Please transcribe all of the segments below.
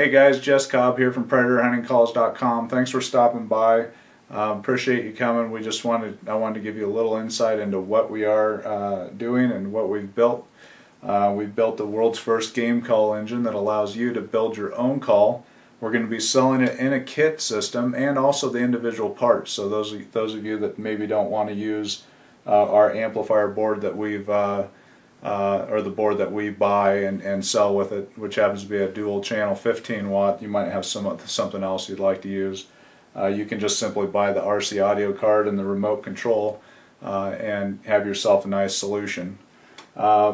Hey guys, Jess Cobb here from PredatorHuntingCalls.com. Thanks for stopping by. Appreciate you coming. I wanted to give you a little insight into what we are doing and what we've built. We've built the world's first game call engine that allows you to build your own call. We're going to be selling it in a kit system and also the individual parts. So those of you that maybe don't want to use our amplifier board that we've or the board that we buy and sell with it, which happens to be a dual channel 15 watt. You might have something else you'd like to use. You can just simply buy the RC audio card and the remote control and have yourself a nice solution.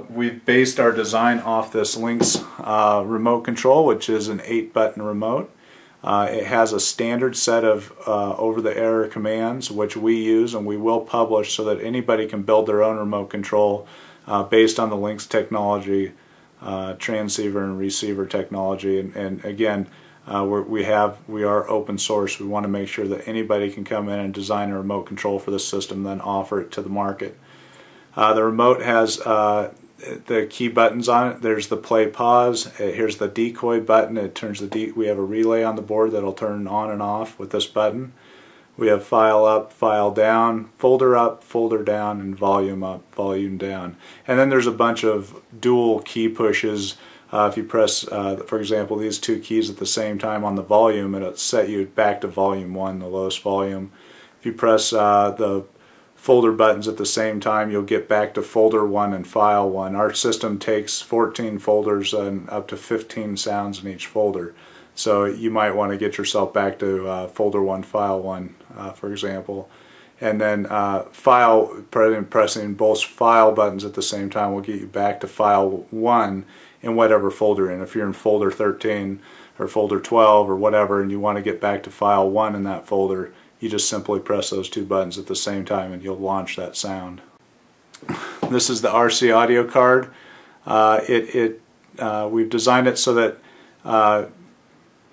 We've based our design off this Lynx remote control, which is an 8-button remote. It has a standard set of over-the-air commands which we use and we will publish so that anybody can build their own remote control based on the Lynx technology, transceiver and receiver technology, and again, we are open source. We want to make sure that anybody can come in and design a remote control for this system, then offer it to the market. The remote has the key buttons on it. There's the play pause. Here's the decoy button. It turns we have a relay on the board that'll turn on and off with this button. We have file up, file down, folder down, and volume up, volume down. And then there's a bunch of dual key pushes. If you press, for example, these two keys at the same time on the volume, it'll set you back to volume 1, the lowest volume. If you press the folder buttons at the same time, you'll get back to folder 1 and file 1. Our system takes 14 folders and up to 15 sounds in each folder. So you might want to get yourself back to folder 1, file 1, for example. And then pressing both file buttons at the same time will get you back to file 1 in whatever folder. And if you're in folder 13 or folder 12 or whatever and you want to get back to file 1 in that folder, you just simply press those two buttons at the same time and you'll launch that sound. This is the RC audio card. We've designed it so that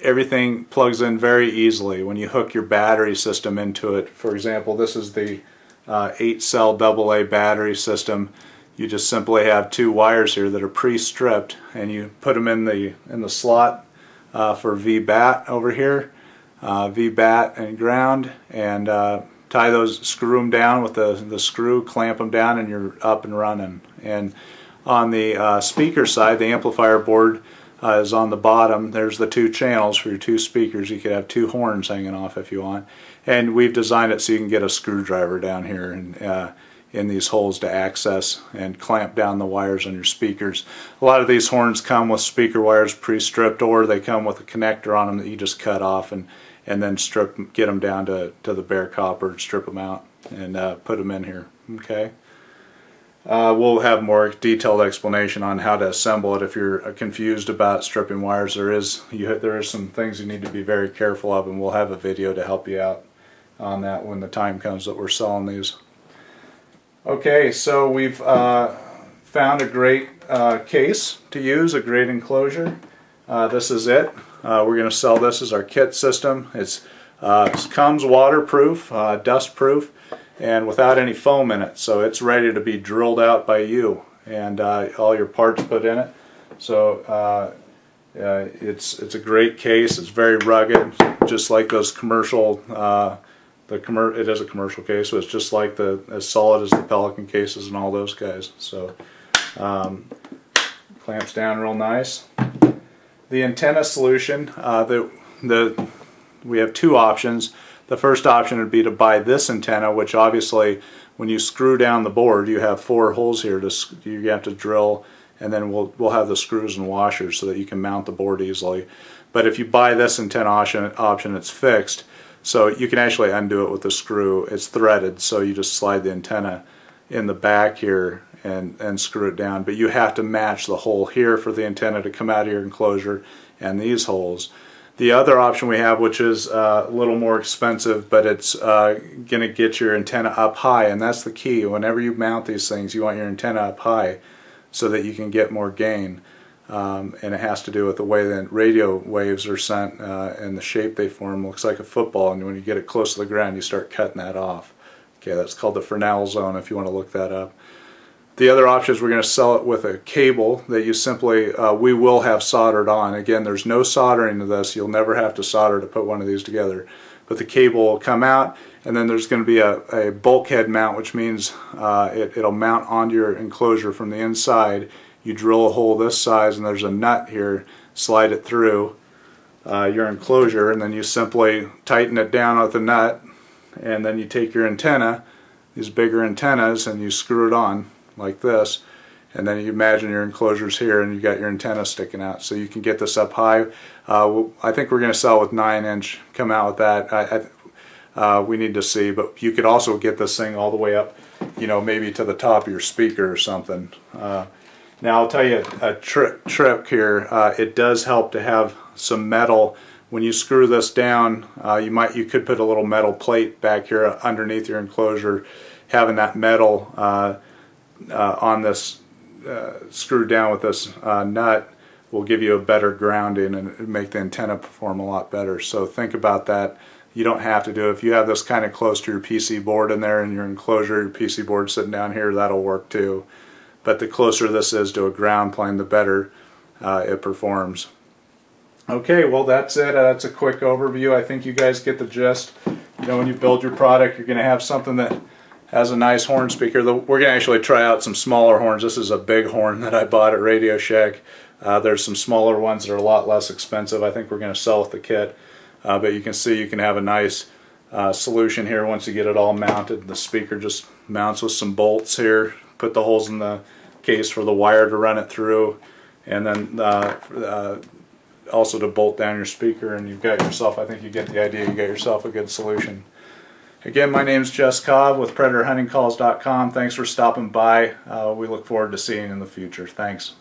everything plugs in very easily when you hook your battery system into it. For example, this is the 8-cell AA battery system. You just simply have two wires here that are pre-stripped, and you put them in the slot for VBAT over here, VBAT and ground, and screw them down with the screw, clamp them down, and you're up and running. And on the speaker side, the amplifier board is on the bottom. There's the two channels for your two speakers. You could have two horns hanging off if you want. And we've designed it so you can get a screwdriver down here and in these holes to access and clamp down the wires on your speakers. A lot of these horns come with speaker wires pre-stripped, or they come with a connector on them that you just cut off and then get them down to the bare copper, strip them out, and put them in here. Okay. We'll have more detailed explanation on how to assemble it if you're confused about stripping wires. There is some things you need to be very careful of, and we'll have a video to help you out on that when the time comes that we're selling these. Okay, so we've found a great case to use, a great enclosure. This is it. We're going to sell this as our kit system. It comes waterproof, dustproof, and without any foam in it, so it's ready to be drilled out by you and all your parts put in it. So it's a great case. It's very rugged, just like those commercial. It is a commercial case, so it's just like as solid as the Pelican cases and all those guys. So clamps down real nice. The antenna solution, we have two options. The first option would be to buy this antenna, which obviously when you screw down the board you have 4 holes here you have to drill, and then we'll have the screws and washers so that you can mount the board easily. But if you buy this antenna option, it's fixed, so you can actually undo it with the screw. It's threaded, so you just slide the antenna in the back here and screw it down. But you have to match the hole here for the antenna to come out of your enclosure and these holes. The other option we have, which is a little more expensive, but it's going to get your antenna up high, and that's the key. Whenever you mount these things, you want your antenna up high so that you can get more gain. And it has to do with the way that radio waves are sent and the shape they form. Looks like a football, and when you get it close to the ground, you start cutting that off. Okay, that's called the Fresnel zone if you want to look that up. The other option is we're going to sell it with a cable that you simply, we will have soldered on. Again, there's no soldering to this. You'll never have to solder to put one of these together. But the cable will come out, and then there's going to be a bulkhead mount, which means it'll mount onto your enclosure from the inside. You drill a hole this size, and there's a nut here. Slide it through your enclosure, and then you simply tighten it down with a nut, and then you take your antenna, these bigger antennas, and you screw it on like this, and then you imagine your enclosure's here and you got your antenna sticking out, so you can get this up high. I think we're going to sell with 9-inch, come out with that. We need to see, but you could also get this thing all the way up, you know, maybe to the top of your speaker or something. Now I'll tell you a trick here. It does help to have some metal. When you screw this down, you could put a little metal plate back here underneath your enclosure. Having that metal on this screwed down with this nut will give you a better grounding and make the antenna perform a lot better. So think about that. You don't have to do it. If you have this kind of close to your PC board in there in your enclosure, your PC board sitting down here, that'll work too. But the closer this is to a ground plane, the better it performs. Okay, well that's it. That's a quick overview. I think you guys get the gist. You know, when you build your product, you're going to have something that has a nice horn speaker. We're going to actually try out some smaller horns. This is a big horn that I bought at Radio Shack. There's some smaller ones that are a lot less expensive. I think we're going to sell with the kit. But you can see you can have a nice solution here once you get it all mounted. The speaker just mounts with some bolts here. Put the holes in the case for the wire to run it through, and then also to bolt down your speaker, and you've got yourself, I think you get the idea, you got yourself a good solution. Again, my name's Jess Cobb with PredatorHuntingCalls.com. Thanks for stopping by. We look forward to seeing you in the future. Thanks.